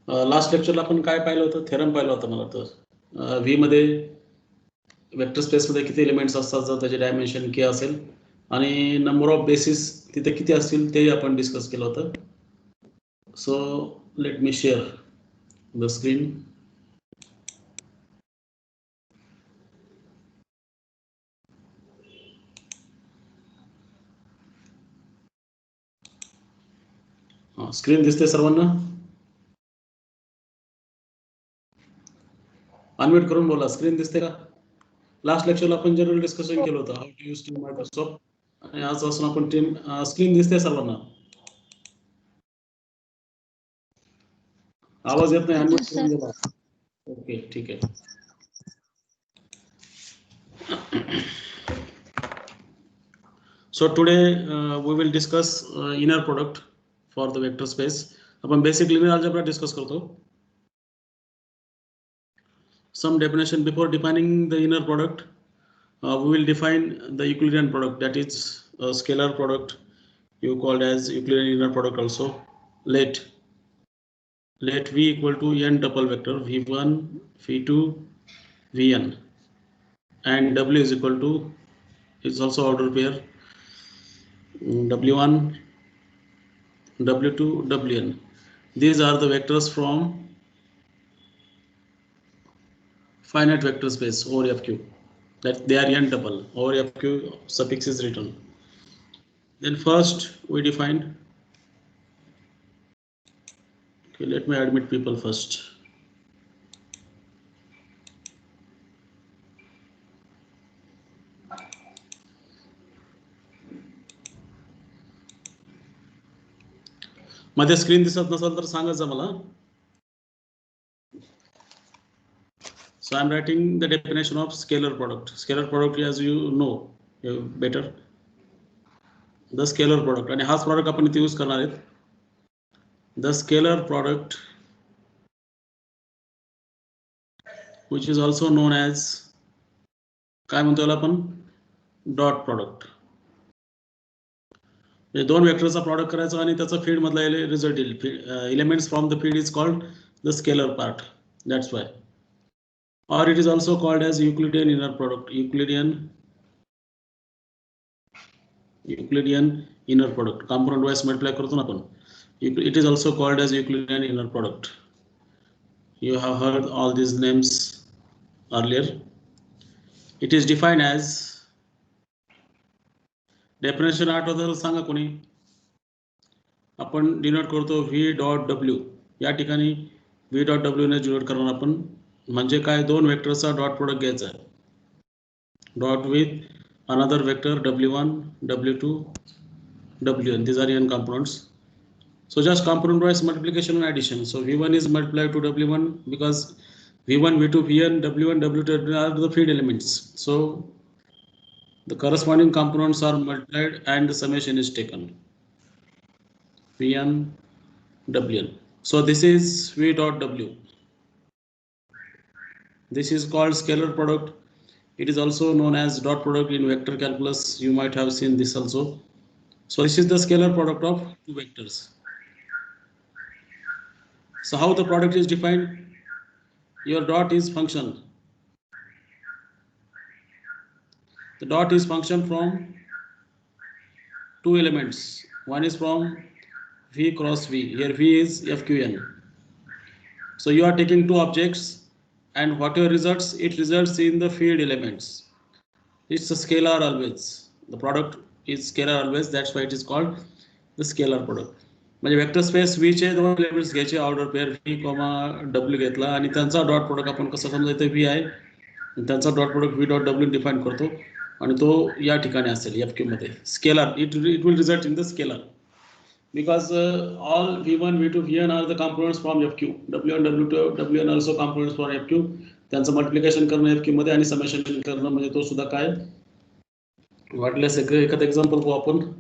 Last लेक्चरला आपण काय पाहिलं होतं? थेरम पाहिलं होतं मला वाटतं. व्ही मध्ये वेक्टर स्पेसमध्ये किती एलिमेंट्स असतात जर त्याचे डायमेन्शन के असेल आणि नंबर ऑफ बेसिस तिथे किती असतील ते आपण डिस्कस केलं होतं. So let me share the screen. Screen दिसते सर्वांना? अनम्यूट करून बोला. स्क्रीन दिसते का? लास्ट लेक्चरला आपण जनरल डिस्कशन केलं होतं how to use team Microsoft आणि आजपासून आपण टीम स्क्रीन दिसते सर्वांना? आवाज येत नाही, अनम्यूट करून बोला. ओके, ठीक आहे. So today we will discuss inner product for the vector space. आपण basic linear algebra discuss करतो. Some definition before defining the inner product. We will define the Euclidean product, that is a scalar product, you called as Euclidean inner product also. Let V equal to n tuple vector v1, v2, vn, and w is equal to, is also order pair w1, w2, wn. These are the vectors from finite vector space over Fq, that they are n tuple over Fq suffix is written. Then first we defined, okay, let me admit people first. मध्ये screen दिसत नसेल तर सांगायचं मला. So I am writing the definition of scalar product. Scalar product, as you know better, the scalar product, आणि हाच product आपण इथे यूज करणार आहेत. The scalar product, which is also known as, काय म्हणतो याला आपण, डॉट प्रोडक्ट. म्हणजे दोन वेक्टरचा प्रॉडक्ट करायचा आणि त्याचा फील्ड मधला रिझल्ट येईल. Elements from the field is called the scalar part. That's why. Or it is also called as Euclidean inner product. Euclidean inner product. Component wise multiply करतो ना आपण. It is also called as Euclidean inner product. You have heard all these names earlier. It is defined as, definition आठवतं सांगा कोणी. आपण denote करतो v dot w. या ठिकाणी v डॉट w ने डिनोट करणार आपण. म्हणजे काय, दोन वेक्टरचा डॉट प्रोडक्ट घ्यायचा आहे. Dot with another vector w1, w2, wn. These are n components. So just component wise multiplication and addition. So v1 is multiplied to w1 because v1, v2, vn, w1, w2, wn are the field elements. So the corresponding components are multiplied and the summation is taken. vn, wn. So this is v dot w. This is called scalar product. It is also known as dot product in vector calculus. You might have seen this also. So this is the scalar product of two vectors. So how the product is defined? Your dot is function. The dot is function from two elements. One is from v cross v. Here v is fqn. So you are taking two objects and whatever results, it results in the field elements. It's a scalar always. The product is scalar always. That's why it is called the scalar product. म्हणजे vector space v चे दोन elements घ्यायचे, order pair v, w घेतला आणि त्यांचा dot product आपण कसं समजायचं, v आहे त्यांचा dot product v dot w define करतो आणि तो या ठिकाणी असेल fq मध्ये. Scalar, it will result in the scalar because all v1, v2, vn are the components from fq. w1, w2, wn also components for fq. त्यांचं multiplication करणं fq मध्ये आणि समेशन करणं म्हणजे तो सुद्धा काय. वाटल्यास एखादं एक्झाम्पल पाहू आपण.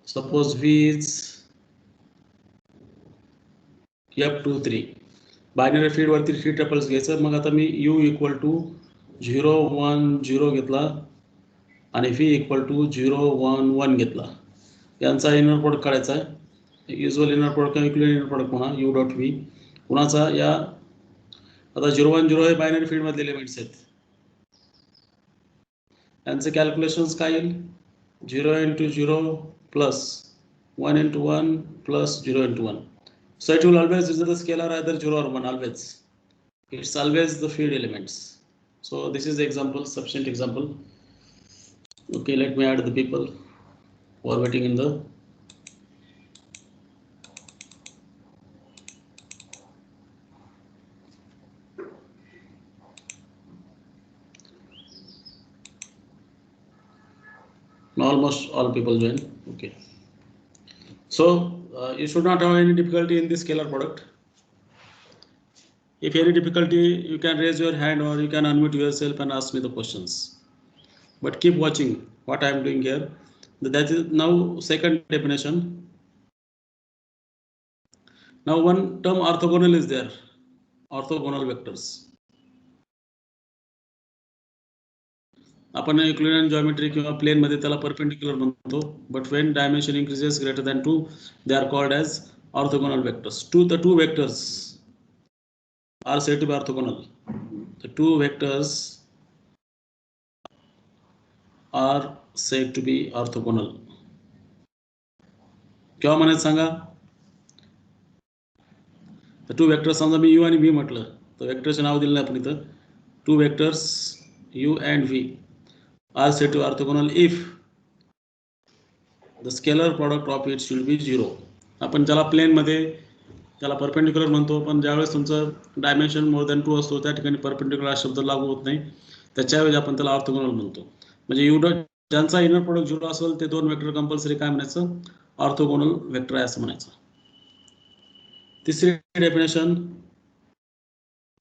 Suppose v is f23. Binary feed वरती 3 टपल्स घ्यायचं. मग आता मी u इक्वल टू 0, 1, 0 घेतला आणि v इक्वल टू 0, 1, 1 घेतला. यांचा इनर प्रोडक्ट काढायचा आहे. युजल इनर प्रोडक्ट किंवा इक्विव्हॅलेंट इनर प्रोडक्ट म्हणा यू डॉट व्ही कुणाचा या आता 010 हे बायनरी फील्ड मधले एलिमेंट्स आहेत. यांचे कॅल्क्युलेशन्स काय येईल 0 into 0 plus 1 into 1 plus 0 into 1. So it will always is the scalar either 0 or 1 always. It's always the field elements. So this is the example, sufficient example. Okay, let me add the people who are waiting in the almost all people join. Okay. So you should not have any difficulty in this scalar product. If any difficulty, you can raise your hand or you can unmute yourself and ask me the questions. But keep watching what I am doing here. That is now second definition. Now one term orthogonal is there. Orthogonal vectors. आपण Euclidean geometry किंवा plain मध्ये त्याला perpendicular म्हणतो. But when dimension increases greater than 2, they are called as orthogonal vectors. The two vectors are said to be orthogonal. The two vectors are said to be orthogonal. केव्हा म्हणायचं सांगा. The two vectors समजा मी u आणि v म्हटलं तर वेक्टरचे नाव दिलं आपण इथं. Two vectors u and v are said to be orthogonal if the scalar product of it should be 0. आपण ज्याला प्लेन मध्ये त्याला परपेंडिक्युलर म्हणतो, पण ज्यावेळेस तुमचं डायमेन्शन मोर दॅन 2 असतो त्या ठिकाणी परपेंडिक्युलर हा शब्द लागू होत नाही. त्याच्याऐवजी आपण त्याला ऑर्थोगोनल म्हणतो. म्हणजे यू डॉट ज्यांचा इनर प्रोडक्ट 0 असेल ते दोन वेक्टर कंपल्सरी काय म्हणायचं ऑर्थोगोनल वेक्टर आहे असं म्हणायचं. तिसरी definition,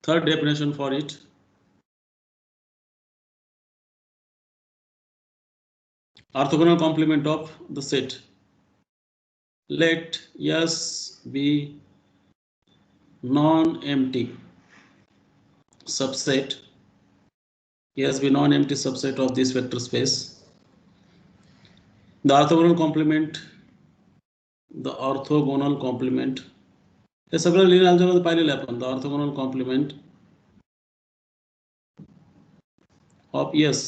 third definition for it. Orthogonal complement of the set. Let S be non-empty subset. S be non-empty subset of this vector space. The orthogonal complement. The orthogonal complement. हे सगळं linear algebra पाहिलेलं आहे आपण. The orthogonal complement of S.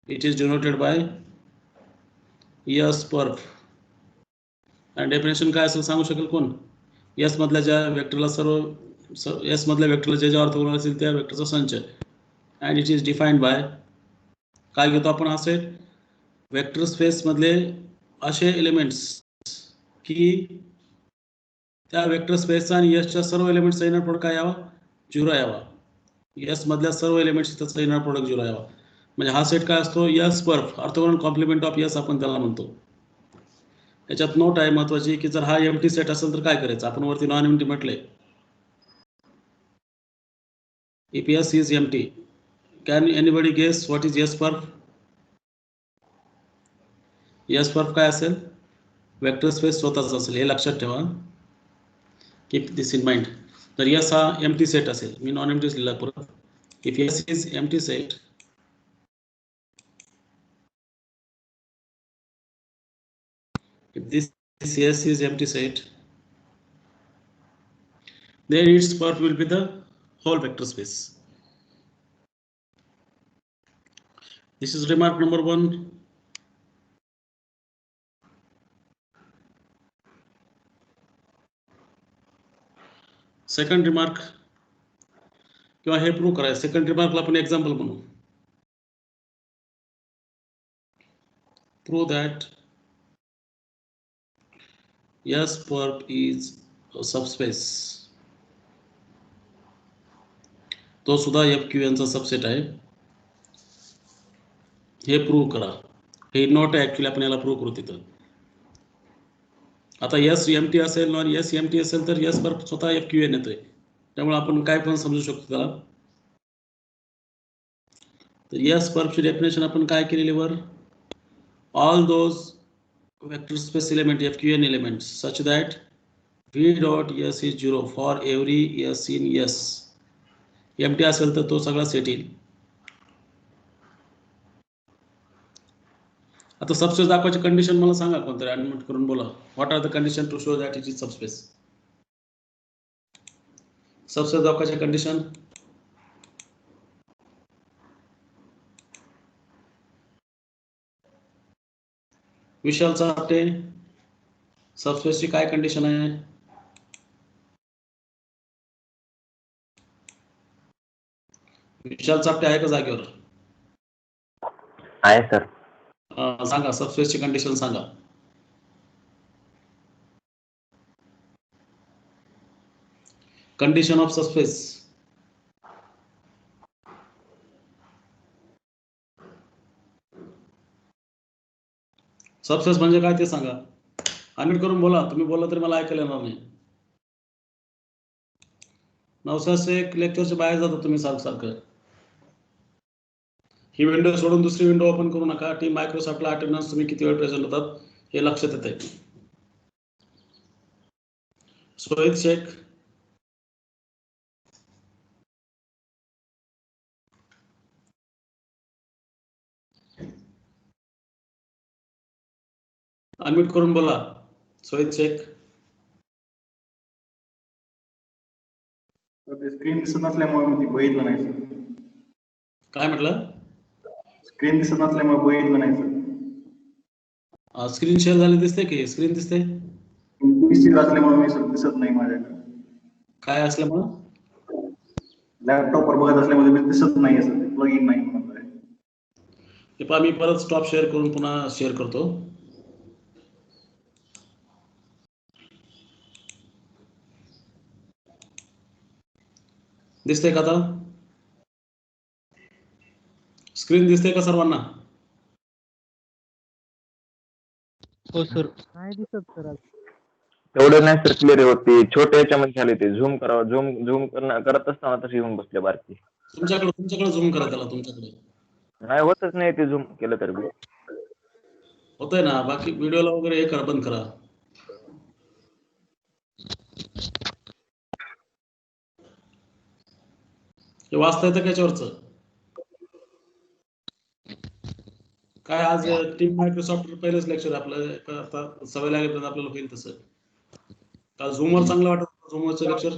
It is denoted by S perf. आणि definition काय असेल सांगू शकेल कोण. S मधल्या ज्या वेक्टरला S मधल्या वेक्टरला जे ऑर्थोगोनल असेल त्या वेक्टरचा संच. And it is defined by काय घेतो आपण असे वेक्टर स्पेस मधले असे एलिमेंट्स की त्या वेक्टर स्पेसचा आणि यसच्या सर्व एलिमेंट्सचा इनर प्रोडक्ट काय यावा 0 यावा. यस मधल्या सर्व एलिमेंट्सचा इनर प्रोडक्ट 0 यावा. म्हणजे हा सेट काय असतो S perp orthogonal complement of S आपण त्याला म्हणतो. याच्यात नोट आहे महत्वाची की जर हा एम्प्टी सेट असेल तर काय करायचं. आपण वरती नॉन एम्प्टी म्हटले. If S is empty can anybody guess what is S perp. S perp काय असेल वेक्टर स्पेस स्वतःच असेल हे लक्षात ठेवा. Keep this in mind. तर यस हा एम्प्टी सेट असेल मी नॉन एम्प्टीच लिहिला परत. If S is empty set if this S is empty set then its perf will be the whole vector space. This is remark number 1. Second remark किंवा हे prove करायचं. Second रिमार्कला आपण example म्हणू. Prove that S perf is a subspace. तो सुद्धा FQN चा subset आहे. हे प्रूव्ह करा. हे नॉट ऍक्च्युअली आपण याला प्रूव्ह करू तिथं. आता S एम्प्टी असेल नॉन S एम्प्टी असेल तर S पर्फ स्वतः FQN येतोय. त्यामुळे आपण काय पण समजू शकतो त्याला. तर S पर्फची डेफिनेशन आपण काय केलेली वर all those vector space element FQN elements such that V dot S is 0 for every S in S. Empty असेल तर तो सगळा सेट येईल. आता सबस्पेस दाखवायची कंडिशन मला सांगा कोणतरी अनम्यूट करून बोला. What are the condition to show that it is subspace? Subspace दाखवायची कंडिशन. विशाल चापटे, सबस्पेसची काय कंडिशन आहे? विशाल चापटे आहे का जागेवर? आहे सर. सांगा सबस्पेसची कंडिशन सांगा. Condition of subspace. सबस्पेस म्हणजे काय ते सांगा. अनम्यूट करून बोला. तुम्ही बोलला तरी मला ऐकायला येणार नाही. नवसाचे लेक्चरच्या बाहेर जाता तुम्ही सारखं. ही विंडो सोडून दुसरी विंडो ओपन करू नका. टीम मायक्रोसॉफ्टला अटेंडन्स तुम्ही किती वेळ प्रेझेंट होतात हे लक्षात येत आहे. सोहित शेख, अनम्यूट करून बोला. सोहित शेख. स्क्रीन दिसत नसल्यामुळे मी बघितलं नाही सर. काय म्हटलं? स्क्रीन दिसत नसल्यामुळे बघितलं नाही सर. स्क्रीन शेअर झाली दिसते की? स्क्रीन दिसते? पीसी असल्यामुळे मी सर दिसत नाही माझ्याकडे. काय असल्यामुळं? लॅपटॉपवर बघत असल्यामुळे मी दिसत नाही सर. प्लग इन नाही म्हणून. हे पहा मी परत स्टॉप शेअर करून पुन्हा शेअर करतो. दिसते का आता? स्क्रीन दिसते का सर्वांना? हो सर. नाही दिसत सर. तेवढं नाही सर क्लिअर होती. छोट्या याच्यामध्ये झाले ते झूम करावं. झूम करत असताना तशी येऊन बसले बारकी. तुमच्याकडे झूम करा त्याला. तुमच्याकडे नाही होतच नाही ते झूम केलं तर बी. होतंय ना. बाकी व्हिडिओला वगैरे हे करा, बंद करा. हे वाचता येतं त्याच्यावरचं काय? आज टीम मायक्रोसॉफ्ट पहिलंच लेक्चर आपलं. आता सवय लागेपर्यंत आपल्याला होईल तसं. काल झूमवर चांगलं वाटत होतं. झूमवरचं लेक्चर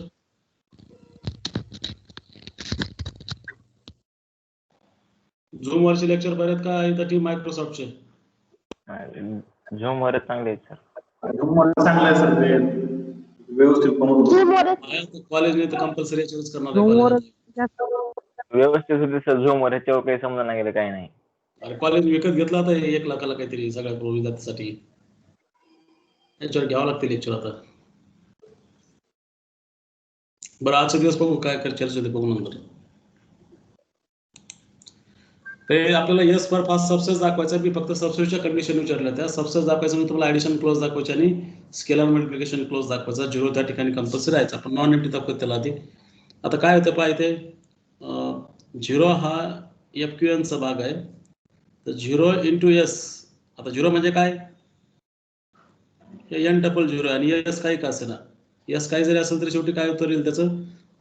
झूमवरचे लेक्चर बरेच का इथं टीम मायक्रोसॉफ्टचे? झूम वर चांगले आहेत सर. चांगलं आहे सर. ते व्यवस्थित बनवतो. कॉलेजने तर कंपल्सरी याच्यावरच करणार आहे. व्यवस्थित होते सर झूम वर. ह्याच्यावर काही समजा नाही गेलं काही नाही. अरे कॉलेज विकत घेतला आता 1 लाखाला काहीतरी सगळ्या विद्यार्थ्यांसाठी. याच्यावर घ्यावं लागते लेक्चर आता. बरं आजचा दिवस बघू काय चर्चा होते बघू नंतर. ते आपल्याला येस पर पास सबसेस दाखवायचा. मी फक्त सबसेसच्या कंडिशन विचारल्या. त्या सबसेस दाखवायचं म्हणजे तुम्हाला ऍडिशन क्लोज दाखवायची आणि स्केलर मल्टिप्लिकेशन क्लोज दाखवायचा. 0 त्या ठिकाणी कंपल्सरी राहायचा. आपण नॉन एम्प्टी दाखवतो त्याला आधी. आता काय होतं पहा इथे 0 हा FQN चा भाग आहे. तर 0 इंटू एस. आता 0 म्हणजे काय? हे n टपल 0 आणि एस काही का असेना. एस काही जरी असेल तरी शेवटी काय उत्तर येईल त्याचं?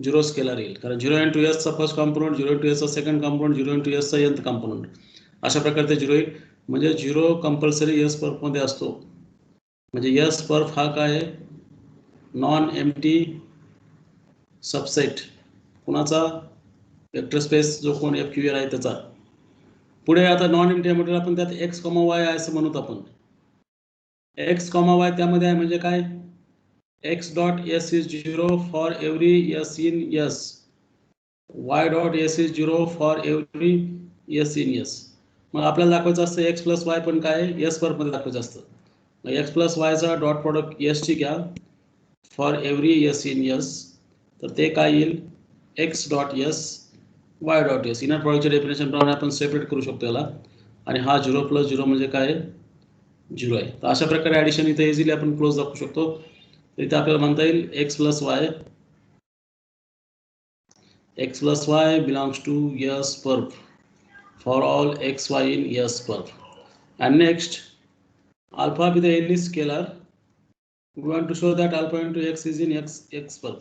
0 स्केलर येईल. कारण 0 इंटू एस चा फर्स्ट कॉम्पोनंट, 0 इंटू एस चा सेकंड कॉम्पोनंट, 0 इंटू एस चा nth कॉम्पोनंट. अशा प्रकारे 0 येईल. म्हणजे 0 कंपल्सरी एस पर्फ मध्ये असतो. म्हणजे एस पर्फ हा काय? Non empty subset. कुणाचा? वेक्टर स्पेस जो कोण FQN आहे त्याचा. पुढे आता नॉन एम्प्टी म्हटलं आपण त्यात x, y आहे असं म्हणत आपण. x, y त्यामध्ये आहे म्हणजे काय? x dot s is 0 for every s in s. y dot s is 0 for every s in s. मग आपल्याला दाखवायचं असतं x प्लस y पण काय s पर्फ मध्ये दाखवायचं असतं. मग x प्लस y चा डॉट प्रोडक्ट s ची घ्या for every s in s. तर ते काय येईल? x dot s y dot s. Inner प्रॉडक्टच्या डेफिनेशन प्रमाणे आपण सेपरेट करू शकतो याला. आणि हा 0 प्लस 0 म्हणजे काय? 0 आहे. तर अशा प्रकारे ऍडिशन इथे इझिली आपण क्लोज दाखवू शकतो. इथे आपल्याला म्हणता येईल x plus y belongs to s perp for all x y in s perp. And next, alpha with the n is scalar. We want to show that alpha into x is in x पर्फ.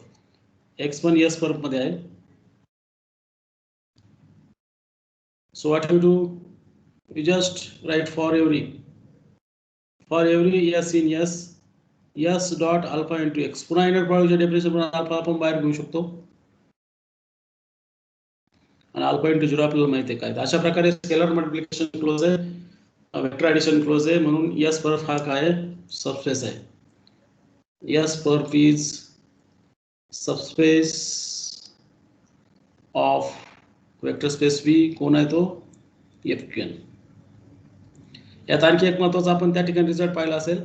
x पण s पर्फ मध्ये आहे. So what you do? You just write for every for every S in S S dot alpha into x. पुन्हा inner प्रॉडक्टच्या definition पण alpha आपण बाहेर घेऊ शकतो आणि अल्फा इंटू झिरो आपल्याला माहिती आहे काय. अशा प्रकारे स्केलर मल्टिप्लिकेशन क्लोज आहे, वेक्टर ॲडिशन क्लोज आहे, म्हणून एस पर हा काय आहे, सबस्पेस आहे. S per is subspace of vector space V. कोण आहे तो, एफ क्यू एन. यात आणखी एक महत्वाचा आपण त्या ठिकाणी रिझल्ट पाहिला असेल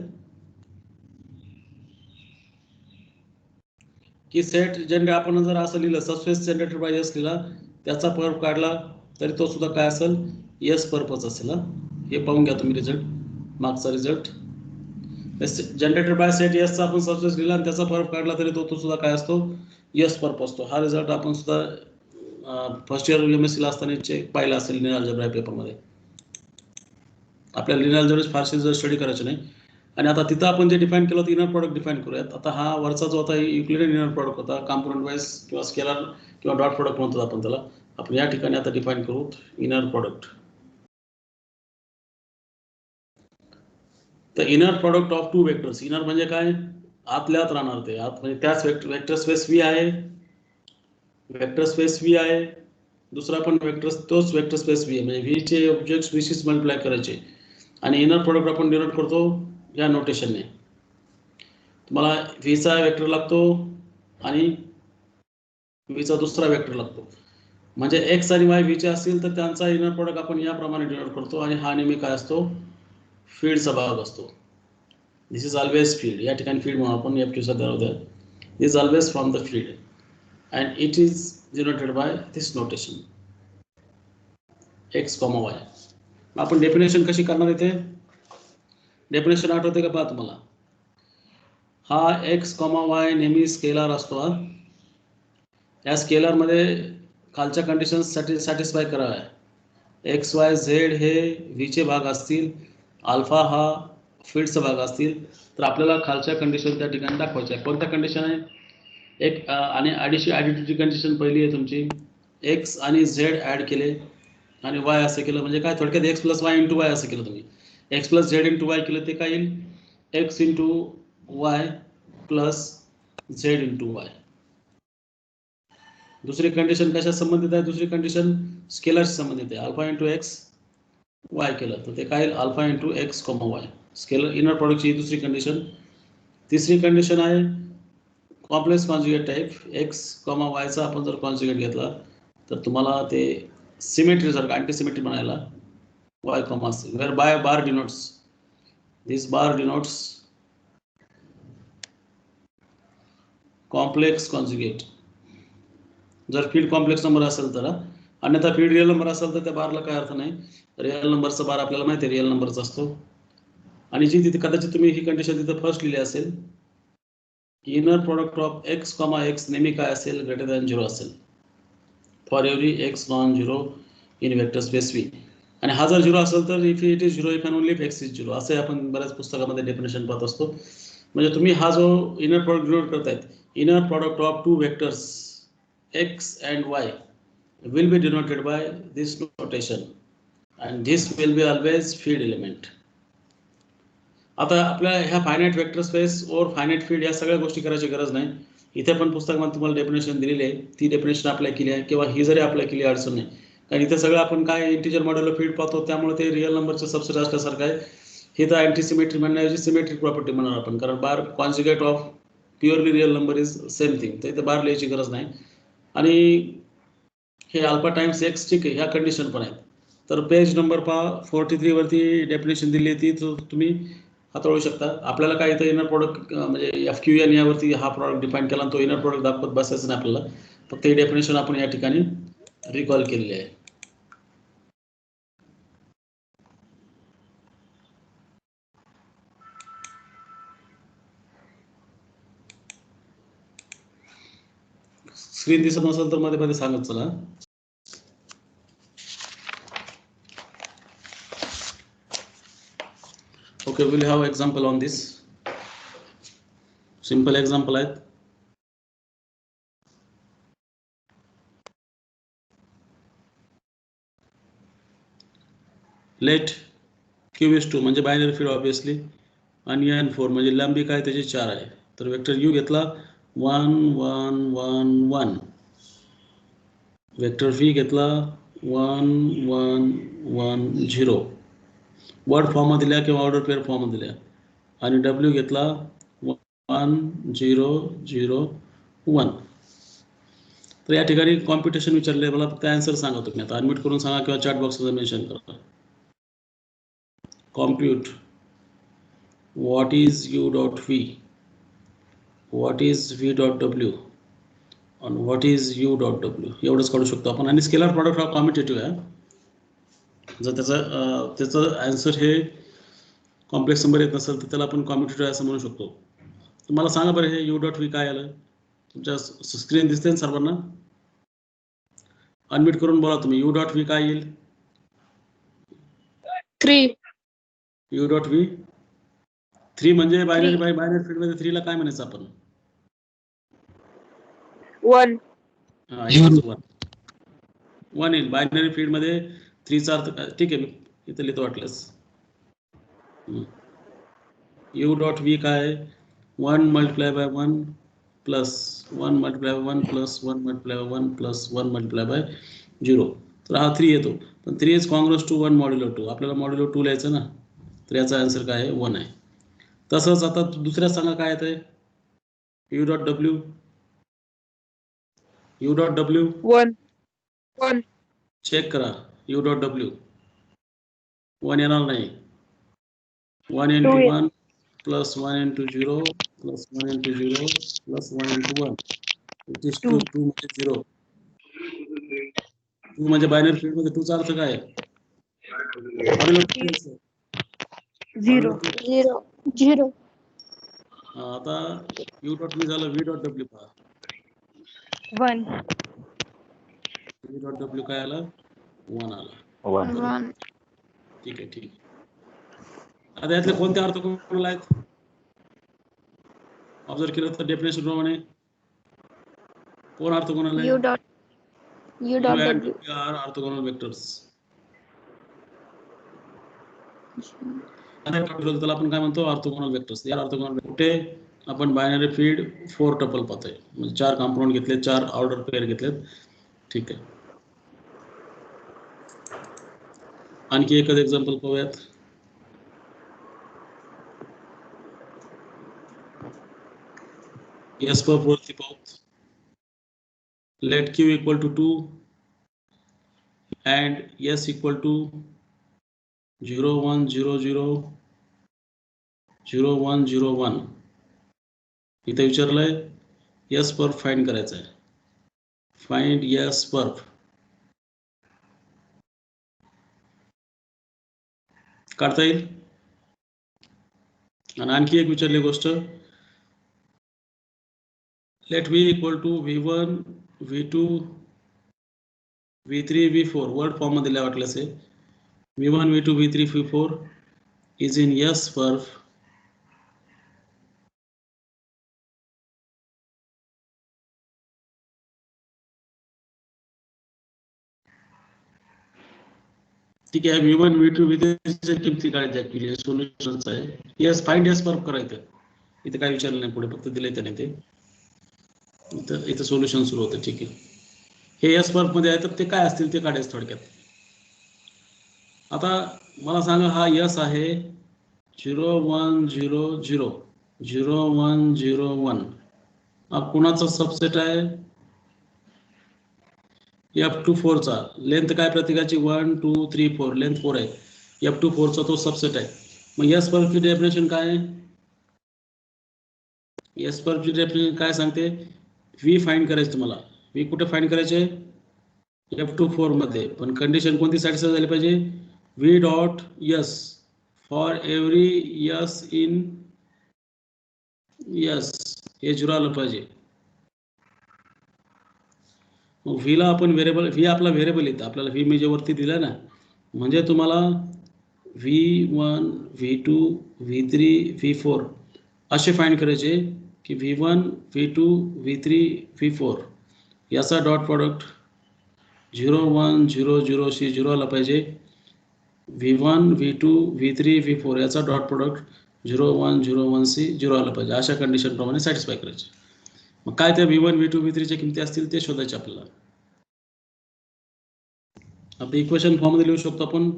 की सेट जनरेट आपण जर असं लिहिलं सबस्पेस जनरेटेड बाय एस लिहिला, त्याचा पर्प काढला तरी तो सुद्धा काय असेल, एस पर्पच असेल. हे पाहून घ्या तुम्ही रिझल्ट, मागचा रिझल्ट. जनरेटेड बाय सेट एसचा आपण सबस्पेस लिहिला आणि त्याचा पर्प काढला तरी तो सुद्धा काय असतो, एस पर्प असतो. हा रिझल्ट आपण सुद्धा फर्स्ट इयर MSc ला असताना पाहिला असेल लिनियर अल्जेब्रा पेपरमध्ये. आपल्याला लिनियर अल्जेब्रा फारसे जर स्टडी करायचे नाही. आणि आता तिथं आपण जे डिफाईन केलं होतं इनर प्रॉडक्ट डिफाईन करूयात. आता हा वरचा जो होता युक्लिडियन इनर प्रॉडक्ट होता, कॉम्पोनंट वाईज किंवा स्केलर किंवा डॉट प्रॉडक्ट म्हणतो आपण त्याला. आपण या ठिकाणी आता डिफाईन करू इनर प्रॉडक्ट. तर inner product of two vectors. Inner म्हणजे काय, आतल्या आत राहणार ते, आत म्हणजे त्याच वेक्टर स्पेस व्ही आहे, वेक्टर स्पेस व्ही आहे, दुसरा पण वेक्टर, तोच वेक्टर स्पेस व्ही आहे. म्हणजे व्ही चे ऑब्जेक्ट्स व्हीशीच मल्टिप्लाय करायचे आणि इनर प्रॉडक्ट आपण डिनोट करतो या नोटेशनने. तुम्हाला व्हीचा वेक्टर लागतो आणि व्हीचा दुसरा वेक्टर लागतो. म्हणजे एक्स आणि वाय व्हीचे असतील तर त्यांचा इनर प्रॉडक्ट आपण याप्रमाणे डिनोट करतो आणि हा नेहमी काय असतो, फील्डचा भाग असतो. This is always field. या ठिकाणी फील्ड म्हणून आपण एफ क्यूचा दर्जा, this is always from the field and it is denoted by this notation x comma y. आपण डेफिनेशन कशी करणार इथे, डेफिनेशन आठवते का पहा तुम्हाला. हा एक्स कॉमा वाय नेहमी स्केलर असतो. या स्केलरमध्ये खालच्या कंडिशनसाठी सॅटिस्फाय कराव्या. एक्स वाय झेड हे व्हीचे भाग असतील, अल्फा हा फील्डचा भाग असतील, तर आपल्याला खालच्या कंडिशन त्या ठिकाणी दाखवायच्या. कोणत्या कंडिशन आहे, एक आणि ॲडिटिव्हिटी कंडिशन पहिली आहे तुमची, एक्स आणि झेड ॲड केले आणि वाय असं केलं, म्हणजे काय थोडक्यात x plus y into Y असं केलं तुम्ही. X plus Z into Y केलं ते काय येईल, x into Y plus Z into Y. दुसरी कंडिशन कशा संबंधित आहे, दुसरी कंडिशन स्केलरशी संबंधित आहे. अल्फा इंटू एक्स वाय केलं तर ते काय, alpha into x comma y. Scalar inner प्रॉडक्टची दुसरी कंडिशन. तिसरी कंडिशन आहे complex conjugate type. X comma वायचा आपण जर कॉन्जुगेट घेतला तर तुम्हाला ते सिमेट्री जर अँटी सिमेट्री म्हणायला वाय कॉमा असेल, where by bar denotes, this bar denotes complex conjugate. जर फील्ड कॉम्प्लेक्स नंबर असेल तर, अन्यथा फील्ड रिअल नंबर असेल तर त्या बारला काय अर्थ नाही. रिअल नंबरचा बार आपल्याला माहिती आहे रिअल नंबरचा असतो. आणि जी तिथे कदाचित तुम्ही ही कंडिशन तिथे फर्स्ट लिहिली असेल, inner product of x comma x नेहमी काय असेल, ग्रेटर दॅन 0 असेल for every x non 0 in vector space V. आणि हा जर 0 असेल तर if it is 0 if and only if x is 0, असे आपण बऱ्याच पुस्तकामध्ये डेफिनेशन पाहत असतो. म्हणजे तुम्ही हा जो इनर प्रॉडक्ट डिनोट करतायत, inner product of two vectors x and y will be denoted by this notation and this will be always field element. आता आपल्या ह्या फायनाईट वेक्टर स्पेस और फायनाईट फील्ड या सगळ्या गोष्टी करायची गरज नाही. इथे पण पुस्तकामध्ये तुम्हाला डेफिनेशन दिलेली आहे, ती डेफिनेशन अप्लाय केली आहे किंवा ही जरी अप्लाय केली अडचण नाही. कारण इथे सगळं आपण काय इंटिजर मॉड्युलर फील्ड पाहतो, त्यामुळे ते रिअल नंबरचं सबसेट असल्यासारखं आहे. हे तर अँटी सिमेट्री म्हणण्याऐवजी सिमेट्रिक प्रॉपर्टी म्हणणार आपण, कारण bar conjugate of purely real number is same thing, तर इथे बार लिहायची गरज नाही. आणि हे अल्फा टाइम्स एक्स ठीक आहे, ह्या कंडिशन पण आहेत. तर पेज नंबर 43 वरती डेफिनेशन दिली आहे, ती तुम्ही हाताळू शकता. आपल्याला काय इथं इनर प्रॉडक्ट म्हणजे FQN यावरती हा प्रॉडक्ट डिफाईन केला, तो इनर प्रॉडक्ट दाखवत बसायचं नाही आपल्याला, फक्त हे डेफिनेशन आपण या ठिकाणी रिकॉल केलेली आहे. स्क्रीन दिसत नसेल तर मध्ये मध्ये सांगत चला. Okay, we'll have example on this. Simple example आहे. Let Q is 2 म्हणजे बायनरी फील्ड ऑब्वियसली आणि n4 म्हणजे लांबी काय त्याची 4 आहे. तर वेक्टर u घेतला 1 1 1 1. वेक्टर v घेतला 1 1 1 0. वर्ड फॉर्म दिल्या किंवा ऑर्डर पेअर फॉर्म दिल्या. आणि w घेतला 1 0 0 1. तर या ठिकाणी कॉम्पिटिशन विचारले, मला फक्त आन्सर सांगा तुम्ही. आता अनम्यूट करून सांगा किंवा चॅट बॉक्समध्ये मेन्शन करा. Compute what is u.v, what is v.w and what is u.w एवढंच काढू शकतो आपण. आणि स्केलर प्रॉडक्ट हा कॉम्पिटेटिव्ह आहे. जर त्याचं आन्सर हे कॉम्प्लेक्स नंबर येत नसेल तर त्याला आपण कॉम्पिटेटिव्ह असं म्हणू शकतो. तुम्हाला सांगा बरं हे u.v काय आलं. तुमच्या स्क्रीन दिसते ना सर्वांना. अनम्यूट करून बोला तुम्ही. u.v काय येईल. 3. u.v 3 म्हणजे बायनरी फील्ड मध्ये 3 ला काय म्हणायचं आपण. 1. हा 1 येईल बायनरी फील्ड मध्ये 3 चा अर्थ काय. ठीक आहे, इथं लिहितो वाटलंस. u.v काय 1 multiply by 1 plus 1 multiply by 1 plus 1 multiply by 1 plus 1 multiply by 0. तर हा 3 येतो. पण 3 इज कॉन्ग्रुअस टू 1 मॉड्युलो 2. आपल्याला मॉड्युलो 2 लिहायचं ना. तर याचा आन्सर काय आहे 1 आहे. तसंच आता दुसऱ्या सांगा काय येतंय. u.w 1. 1. चेक करा. u.w 1 येणार नाही. 1 into 1 plus 1 into 0 plus 1 into 0 plus 1 into 1. It is 2. 2 म्हणजे 0. 2 म्हणजे बायनरी फील्ड मध्ये 2 चा अर्थ काय आहे. 0. 0. आता u.v झालं v.w पहा. 1. v.w काय आला 1 आला. 1. ठीक आहे. आता यातले कोणते अर्थ कोणाला आहेत. ऑब्झर्व केलं तर डेफिनेशन प्रमाणे कोण अर्थ कोणाला आहे. u.w orthogonal vectors. त्याला आपण काय म्हणतो ऑर्थोगोनल वेक्टर्स. या ऑर्थोगोनल कुठे आपण बायनरी फील्ड 4 टपल पाहतोय. म्हणजे 4 कॉम्पोनंट घेतले, 4 ऑर्डर पेअर घेतलेत. ठीक आहे. आणखी एकच एक्झाम्पल पाहूयात. S परफ वरती पाहू. Let q equal to 2 and s equal to 0 1 0 0 0 1 0 1. इथे विचारलंय s परफ फाइंड करायचं आहे. Find s perp. काढता येईल. आणि आणखी एक विचारली गोष्ट. Let v equal to v1 v2 v3 v4 word form मध्ये लिहा वाटलं असेल. v1 v2 v3 v4 is in s perf ठीक आहे. v1 v2 v3 च्या किमती काढायच्या ऍक्च्युअली सोल्युशनच आहे. s फाइंड s परफ करायचं. इथे काय विचारलं नाही, पुढे फक्त दिलंय त्याने ते. इथं सोल्युशन सुरू होतं. ठीक आहे. हे s परफ मध्ये आहे तर ते काय असतील ते काढायचं थोडक्यात. आता मला सांगा हा s आहे 0 1 0 0 0 1 0 1. हा कोणाचा सबसेट आहे. f24 चा. लेंथ काय प्रत्येकाची 1 2 3 4 लेंथ 4 आहे. f24 चा तो सबसेट आहे. मग s परफची डेफिनेशन काय आहे. s परफची डेफिनेशन काय सांगते. v फाइंड करायचं तुम्हाला. v कुठे फाइंड करायचे f24 मध्ये. पण कंडिशन कोणती सॅटिस्फाय झाली पाहिजे. v dot s for every s in s हे 0 आलं पाहिजे. मग v ला आपण व्हेरिएबल, v आपला व्हेरिएबल येतं. आपल्याला v म्हणजे वरती दिला ना. म्हणजे तुम्हाला v1 v2 v3 v4 असे फाइंड करायचे की v1 v2 v3 v4 याचा डॉट प्रॉडक्ट 0 1 0 0 0 आला पाहिजे. v1 v2 v3 v4 याचा डॉट प्रॉडक्ट 0 1 0 1 सी 0 आलं पाहिजे. अशा कंडिशन प्रमाणे सॅटिस्फाय करायचे. मग काय त्या V1 V2 V3 च्या किमती असतील ते शोधायचे आपल्याला. आता इक्वेशन फॉर्म मध्ये लिहू शकतो आपण.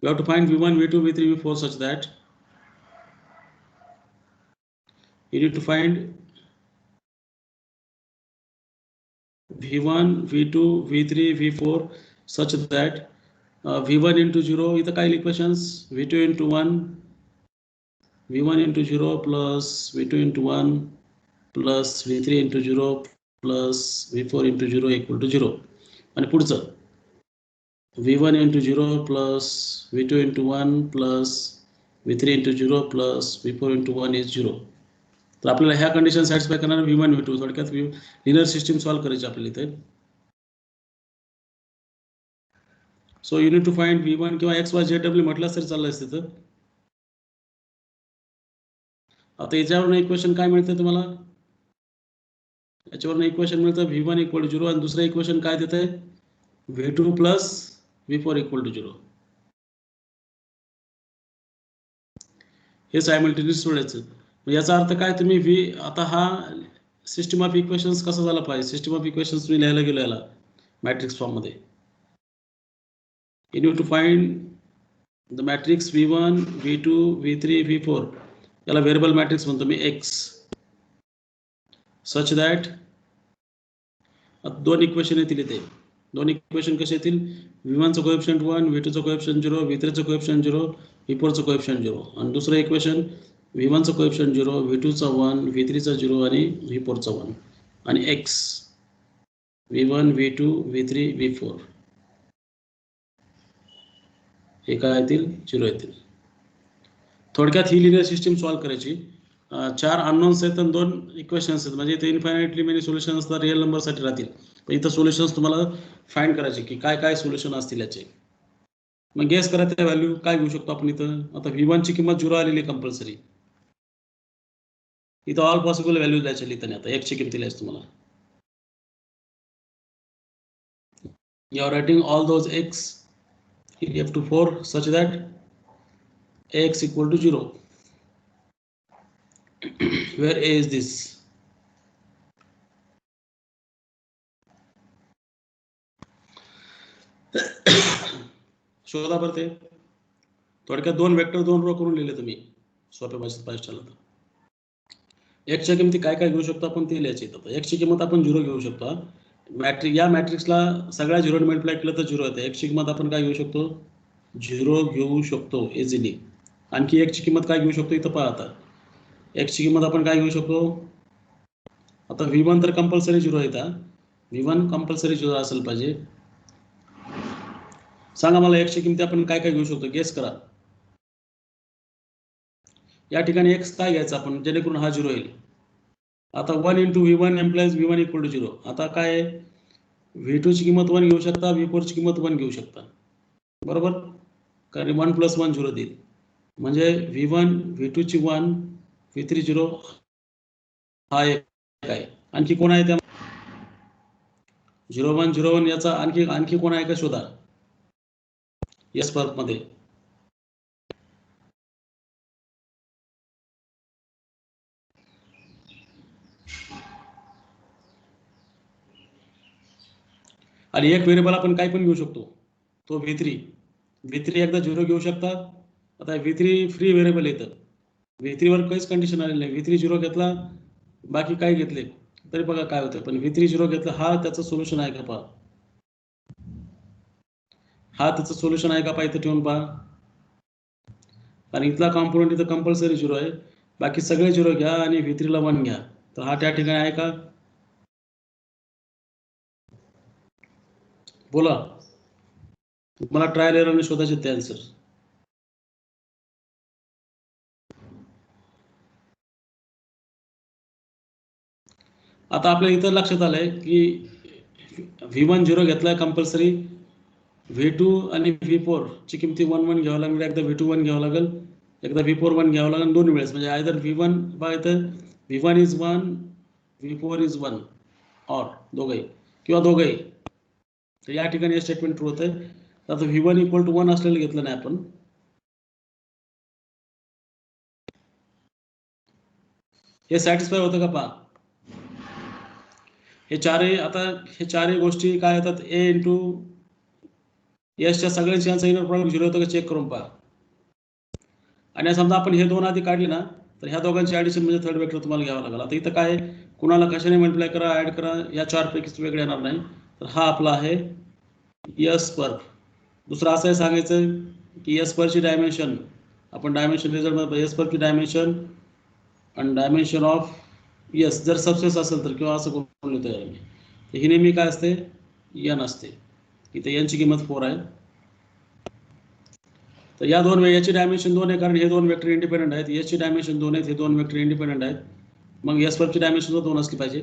We have to find V1 V2 V3 V4 such that you need to find V1 V2 V3 V4 such that V1 into 0 इथं काय equations V2 into 1 V1 into 0 plus V2 into 1 plus V3 into 0 plus V4 into 0 equal to 0. आणि पुढचं V1 into 0 plus V2 into 1 plus V3 into 0 plus V4 into 1 is 0. तर आपल्याला ह्या condition satisfy करणार V1 V2 थोडक्यात linear system solve करायची आपल्याला इथे. So you need to find V1 किंवा XYZW म्हटलं तरी चाललं असतं तिथं. आता याच्यावरून इक्वेशन काय मिळतं तुम्हाला? याच्यावरून इक्वेशन मिळतं V1 इक्वल टू 0 आणि दुसरं इक्वेशन काय देत आहे V2 plus V4 equal to 0. हे सायमल्टेनियस सोडायचं. याचा अर्थ काय तुम्ही आता हा सिस्टम ऑफ इक्वेशन्स कसा झाला पाहिजे. सिस्टम ऑफ इक्वेशन्स तुम्ही लिहायला गेलो याला मॅट्रिक्स फॉर्म मध्ये. You need to find the matrix V1 V2 V3 V4 याला व्हेरिएबल मॅट्रिक्स म्हणतो मी X such that दोन इक्वेशन येतील इथे. दोन इक्वेशन कसे येतील V1 चं कोएफिशियंट 1 V2 चं कोएफिशियंट 0 V3 चं कोएफिशियंट 0 V4 चं कोएफिशियंट 0 आणि दुसरं इक्वेशन V1 चं कोएफिशियंट 0 V2 चा 1 V3 चा 0 आणि V4 चा 1 आणि X V1 V2 V3 V4 हे काय येतील 0 येतील. थोडक्यात ही लिनियर सिस्टीम सॉल्व्ह करायची. 4 अननोन्स आहेत आणि 2 इक्वेशन्स आहेत. म्हणजे इथे इन्फायनाइटली मेनी सोल्युशन असतात रिअल नंबरसाठी राहतील. पण इथं सोल्युशन्स तुम्हाला फाइंड करायचे की काय काय सोल्युशन असतील याचे. मग गेस करा त्या व्हॅल्यू काय घेऊ शकतो आपण इथं. आता V1 ची किंमत 0 आलेली कंपल्सरी. इथं ऑल पॉसिबल व्हॅल्यू द्यायच्या इथं नाही. आता X ची किंमत लिहायची तुम्हाला. You are writing all those X F to 4 such that X equal to 0. Where A is this? शोधा बरं ते. थोडक्यात 2 वेक्टर 2 रो करून लिहिले तुम्ही सोप्या भाषेत पाहिजे झालं तर. X च्या किमती काय काय घेऊ शकतो आपण ते लिहायचे. आता X ची किंमत आपण 0 घेऊ शकतो. या मॅट्रिक्सला सगळ्या 0 ने मल्टिप्लाय केलं तर 0 येते. X ची किंमत आपण काय घेऊ शकतो 0 घेऊ शकतो इझिली. आणखी X ची किंमत काय घेऊ शकतो इथं पहा. आता X ची किंमत आपण काय घेऊ शकतो. आता V1 तर कंपल्सरी 0 आहे. V1 कंपल्सरी 0 असेल पाहिजे. सांगा मला X ची किंमत आपण काय काय घेऊ शकतो गेस करा. या ठिकाणी X काय घ्यायचं आपण जेणेकरून हा 0 येईल. आता 1 into V1 implies V1 equal to 0. आता काय V2 ची किंमत 1 घेऊ शकता V4 ची किंमत 1 घेऊ शकता बरोबर. कारण 1 + 1 0 देईल. म्हणजे V1 V2 ची 1 V3 0 हा एक आहे. आणखी कोण आहे त्या 0 1 0 1 याचा आणखी कोण आहे का शोधा यस पर्प मध्ये. आणि एक व्हेरिएबल आपण काय पण घेऊ शकतो तो V3 एकदा 0 घेऊ शकता. आता V3 फ्री व्हेरिएबल येतं. V3 वर काहीच कंडिशन आलेली नाही. V3 0 घेतला बाकी काय घेतले तरी बघा काय होतं. पण V3 0 घेतला हा त्याचं सोल्युशन आहे का पहा. हा त्याचं सोल्युशन आहे का पहा इथं ठेवून पहा. आणि इथला कॉम्पोनंट इथं कंपल्सरी 0 आहे. बाकी सगळे 0 घ्या आणि V3 ला 1 घ्या. तर हा त्या ठिकाणी आहे का बोला. तुम्हाला ट्रायल एररने शोधायचे ते आन्सर. आता आपल्या इथं लक्षात आलंय की V1 0 घेतलाय कंपल्सरी. V2 आणि V4 ची किमती 1 1 घ्यावं लागेल. एकदा V2 1 घ्यावं लागेल एकदा V4 1 घ्यावं लागेल 2 वेळेस. म्हणजे आयदर V1 बघा इथं V1 is 1 V4 is 1 और दोघंही किंवा दोघंही. तर या ठिकाणी हे स्टेटमेंट ट्रू होतंय. आता V1 = 1 असलेलं घेतलं नाही आपण. हे सॅटिस्फाय होतं का पहा. हे चारही गोष्टी काय येतात, ए इंटू एसच्या सगळ्यांची यांचं इनर प्रॉडक्ट 0 होतं का चेक करून पहा. आणि समजा आपण हे दोन आधी काढले ना, तर ह्या दोघांची ॲडिशन म्हणजे थर्ड वेक्टर तुम्हाला घ्यावं लागेल. आता इथं काय कुणाला कशाने मल्टिप्लाय करा, ॲड करा, या 4 पैकीच वेगळे येणार नाही. तर हा आपला आहे एस पर. दुसरं असं सांगायचं की एस परची डायमेन्शन, आपण डायमेन्शन रिझल्टमध्ये एस परची डायमेन्शन आणि डायमेन्शन ऑफ एस जर सबसेस असेल तर, किंवा असं करून लिहितो यार मी, तर ही नेहमी काय असते, एन असते. इथे एनची किंमत 4 आहे. तर या दोन याची डायमेन्शन 2 आहे, कारण हे दोन वेक्टर इंडिपेंडंट आहेत. एसची डायमेन्शन 2 आहेत, हे दोन वेक्टर इंडिपेंडंट आहेत. मग एस परची डायमेन्शन 2 असली पाहिजे.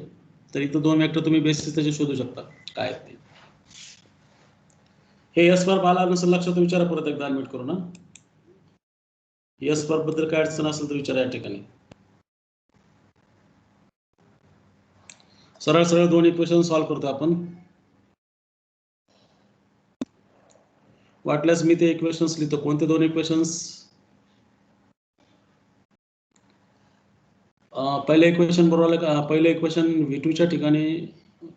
तर इथं 2 वेक्टर तुम्ही बेसिस त्याचे शोधू शकता काय आहेत ते. हे एस पर आला नसेल लक्षात, विचारा परत एकदा अनम्यूट करू ना. एस पर बद्दल काय अडचण असेल तर विचारा या ठिकाणी. सरळ सरळ दोन इक्वेशन सॉल्व्ह करतो आपण. वाटल्यास मी ते इक्वेशन्स लिहितो. कोणते दोन इक्वेशन्स? पहिलं इक्वेशन बरोबर आलं का? पहिलं इक्वेशन V2 च्या ठिकाणी,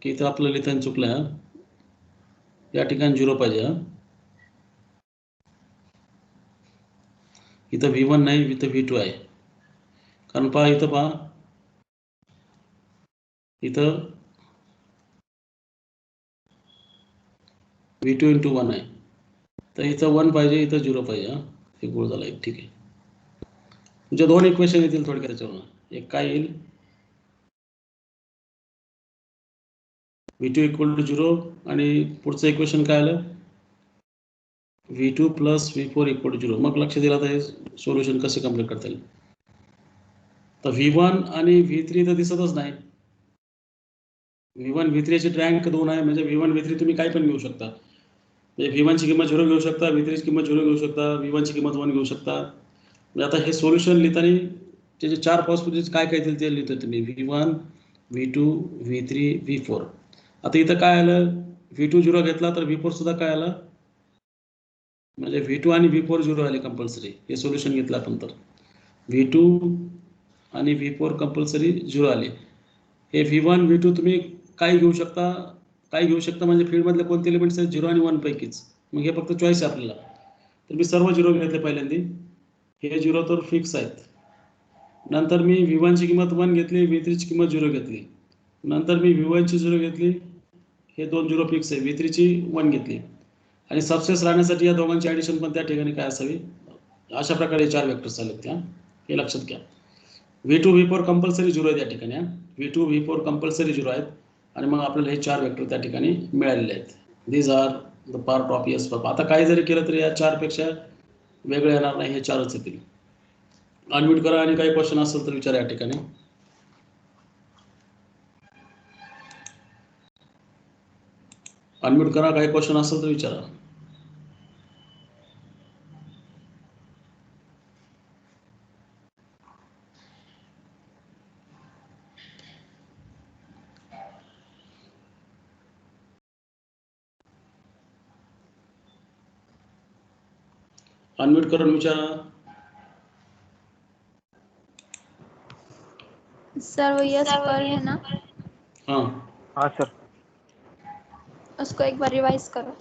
की इथं आपलं लिहिताना चुकलं, या ठिकाणी 0 पाहिजे. इथं V1 नाही, इथं V2 आहे. कारण पहा इथं पहा, इथं V2 इंटू 1 आहे. तर इथं 1 पाहिजे, इथं 0 पाहिजे. हे गोळ झाला एक. ठीक आहे, तुमच्या दोन इक्वेशन येतील थोडक्यात त्याच्यावर. एक काय येईल, V2 इक्वल टू 0, आणि पुढचं इक्वेशन काय आलं, V2 plus V4 equal to 0. मग लक्ष दिलं तर हे सोल्युशन कसे कम्प्लीट करता येईल. तर V1 आणि V3 तर दिसतच नाही. V1 V3 ची रँक 2 आहे, म्हणजे V1 V3 तुम्ही काय पण घेऊ शकता. म्हणजे V1 ची किंमत 0 घेऊ शकता, V3 ची किंमत 0 घेऊ शकता, V1 ची किंमत 1 घेऊ शकता. म्हणजे आता हे सोल्युशन लिहिताना त्याचे 4 पॉसिबिलिटीज काय काय येतील ते लिहितो तुम्ही. V1, V2, V3, V4. आता इथं काय आलं, V2 0 घेतला तर V4 सुद्धा काय आलं, म्हणजे V2 आणि V4 0 आले कंपल्सरी. हे सोल्युशन घेतलं आपण तर V2 आणि V4 कंपल्सरी 0 आले. हे V1 V2 तुम्ही काय घेऊ शकता, म्हणजे फील्डमधले कोणते एलिमेंट्स आहेत, 0 आणि 1 पैकीच. मग हे फक्त चॉईस आहे आपल्याला. तर मी सर्व 0 घेतले पहिल्यांदा. हे 0 तर फिक्स आहेत. नंतर मी V1 ची किंमत 1 घेतली, V3 ची किंमत 0 घेतली. नंतर मी V1 ची 0 घेतली, हे 2 0 फिक्स आहे. V3 ची 1 घेतली. आणि सबसेस राहण्यासाठी या दोघांची ॲडिशन पण त्या ठिकाणी काय असावी, अशा प्रकारे 4 वेक्टर्स आलेत त्या, हे लक्षात घ्या. V2 V4 कंपल्सरी 0 आहे त्या ठिकाणी. V2 V4 कंपल्सरी 0 आहेत, आणि मग आपल्याला हे 4 वेक्टर त्या ठिकाणी मिळालेले आहेत. These are the part of S perp. आता काही जरी केलं तरी या 4 पेक्षा वेगळे येणार नाही, हे 4च येतील. अनम्यूट करा आणि काही क्वेश्चन असेल तर विचारा या ठिकाणी. अनम्यूट करा, काही क्वेश्चन असेल तर विचारा. अनम्यूट करून विचारा. सर वो यस पर है ना, हाँ हाँ सर. उसको एक बार रिवाइज करो.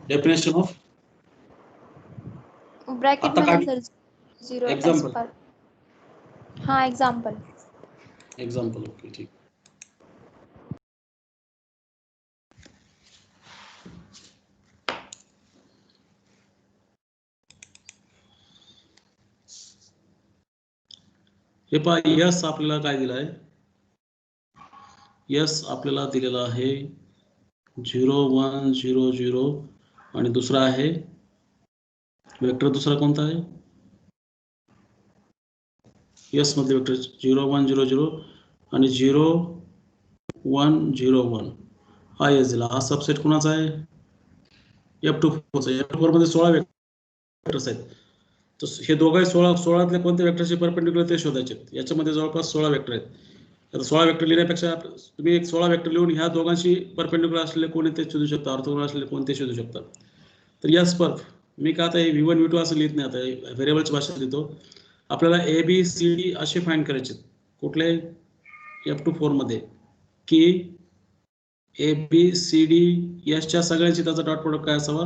डेफिनेशन ऑफ ब्रैकेट आता में ना काढ सर, 0 एस एग्जाम्पल. पर. हाँ एग्जाम्पल. ओके ठीक. हे पहा, यस आपल्याला काय दिलं आहे, यस आपल्याला दिलेला आहे 0 1 0 0, आणि दुसरा आहे वेक्टर, दुसरा कोणता आहे, यस मधले वेक्टर 0 1 0 0 आणि 0 1 0 1. हा यस दिला. हा सबसेट कोणाचा आहे, F24 चा. F24 मध्ये 16 वेक्टर्स आहेत. तर हे दोघे 16तले कोणते वेक्टरचे परपेंडिक्युलर ते शोधायचे. याच्यामध्ये जवळपास 16 वेक्टर आहेत. आता 16 वेक्टर लिहिण्यापेक्षा तुम्ही एक 16 वेक्टर लिहून ह्या दोघांशी परपेंडिक्युलर असलेले कोणी ते शोधू शकता, ऑर्थोगोनल असलेले कोणते शोधू शकता. तर यस पर मी का आता हे V1 V2 असं लिहित नाही, आता व्हेरिएबलची भाषा लिहितो. आपल्याला A B C D असे फाइंड करायचे. कुठले F24 मध्ये की ए बी सी डी एसच्या सगळ्यांची त्याचा डॉट प्रोडक्ट काय असावा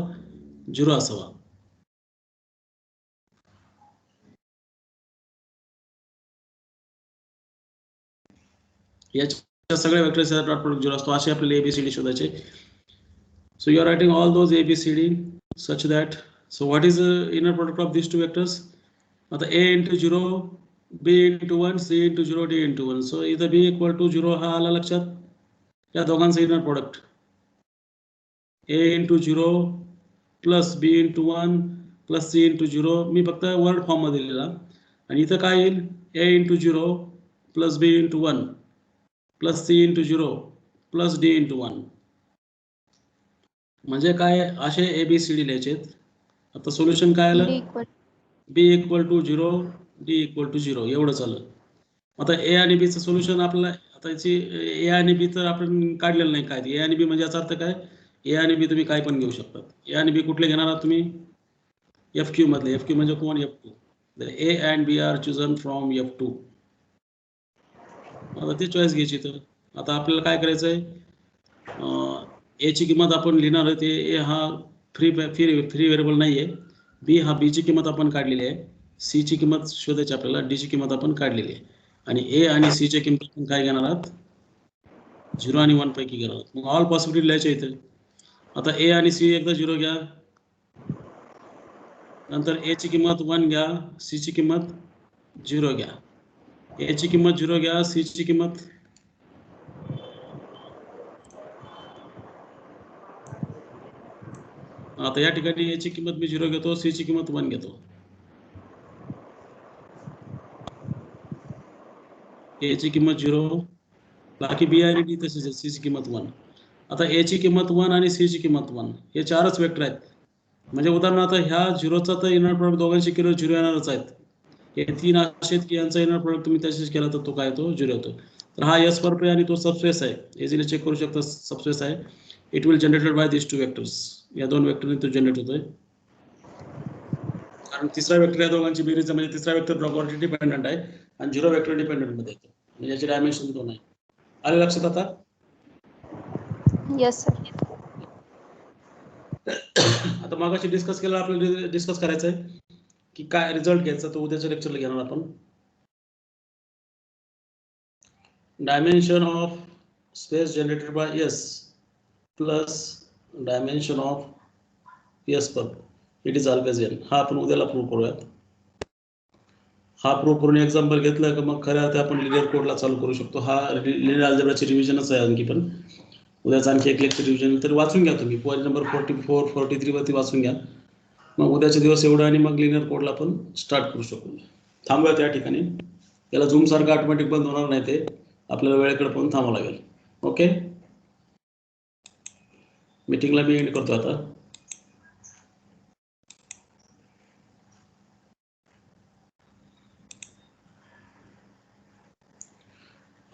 0 असावा. याच्या सगळ्या वेक्टरचा डॉट प्रोडक्ट 0 असतो. असे आपल्याला एबीसीडी शोधायचे. So you are writing all those ABCD such that so what is the inner product of these two vectors? आता a into 0 b into 1 c into 0 d into 1. so इथं b equal to 0 हा आला लक्षात. या दोघांचं inner product a into 0 plus b into 1 plus c into 0. मी फक्त word form मध्ये लिहिला. आणि इथं काय येईल a into 0 plus b into 1 plus c into 0 plus d into 1. म्हणजे काय असे एबीसीडी लिहायचे. आता सोल्युशन काय आलं b equal to 0 d equal to 0 एवढं झालं. आता ए आणि बी चं सोल्युशन आपल्याला आता याची ए आणि बी तर आपण काढलेलं नाही. काय ए आणि बी म्हणजे याचा अर्थ काय ए आणि बी तुम्ही काय पण घेऊ शकता. ए आणि बी कुठले घेणार आहात तुम्ही F-Q मधले. F-Q म्हणजे कोण F2. A and B are chosen from F2. आता ती चॉईस घ्यायची. तर आता आपल्याला काय करायचंय ए ची किंमत आपण लिहिणार आहे. ते ए हा फ्री व्हेरिएबल नाही आहे. बी हा बी ची किंमत आपण काढलेली आहे. सी ची किंमत शोधायची आपल्याला. डी ची किंमत आपण काढलेली आहे. आणि ए आणि सी ची किंमत आपण काय घेणार आहात 0 आणि 1 पैकी घेणार आहात. मग ऑल पॉसिबिलिटी लिहायचे इथे. आता ए आणि सी एकदा 0 घ्या. नंतर ए ची किंमत 1 घ्या. सी ची किंमत 0 घ्या. ए ची किंमत 0 घ्या. सी ची किंमत आता या ठिकाणी ए ची किंमत मी 0 घेतो. सी ची किंमत 1 घेतो. ए ची किंमत 0 बाकी बी आणि डी तसेच आहे. सी ची किंमत 1. आता ए ची किंमत 1 आणि सी ची किंमत 1 हे चारच वेक्टर आहेत. म्हणजे उदाहरणार्थ ह्या 0चा तर इनर प्रोडक्ट दोघांची केलं 0 येणारच आहेत. हे 3 असे आहेत की यांचा इनर प्रोडक्ट तुम्ही तसेच केला तर तो काय तो 0 होतो. तर हा एस पर आणि तो सबस्पेस आहे. इझिली चेक करू शकता सबस्पेस आहे. It will generated by this two vectors. या दोन वेक्टरने तो जनरेट होतोय. कारण तिसरा वेक्टर या दोघांची बेरीज म्हणजे तिसरा वेक्टर ब्लॉकवरती डिपेंडंट आहे आणि 0 वेक्टर डिपेंडंट मध्ये येतो. म्हणजे याचे डायमेन्शन 2 आहे. आले लक्षात आता? Yes sir. आता मागाशी डिस्कस केलं आपल्याला डिस्कस करायचं आहे की काय रिझल्ट घ्यायचा. तो उद्याच्या लेक्चरला घेणार आपण. Dimension of space generated by S plus dimension of S perp it is always N. हा आपण उद्याला प्रूव्ह करूयात. हा प्रूव्ह करून एक्झाम्पल घेतलं का मग खऱ्या अर्थी आपण लिनियर कोडला चालू करू शकतो. हा लिनियर अल्जेब्राची रिव्हिजनच आहे. आणखी पण उद्याचं आणखी एक लेक्चर रिव्हिजन तर वाचून घ्या तुम्ही. पॉईंट नंबर 44 43 वरती वाचून घ्या. मग उद्याचे दिवस एवढं आणि मग लिनियर कोडला आपण स्टार्ट करू शकू. थांबूया त्या ठिकाणी. याला झूम सारखं ऑटोमॅटिक बंद होणार नाही. ते आपल्याला वेळेकडे पण थांबावं लागेल. ओके. मीटिंगला मी एंड करतो आता.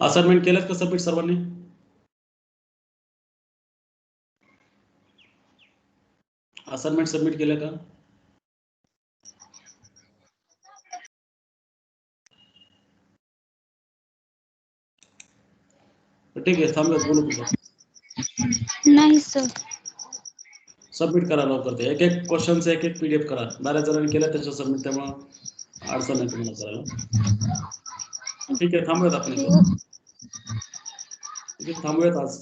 असाइनमेंट केलं का सबमिट सर्वांनी? असाइनमेंट सबमिट केलं का? ठीक आहे. थांबूया बोलू तुझं. नाही सर. सबमिट करा लवकर. ते एक एक क्वेश्चनचं एक एक PDF करा. बऱ्याच जणांनी केलं त्याचं सबमिट. त्यामुळं अडचण नाही तुम्हाला करायला. ठीक आहे. थांबूयात आपण. थांबूयात आज.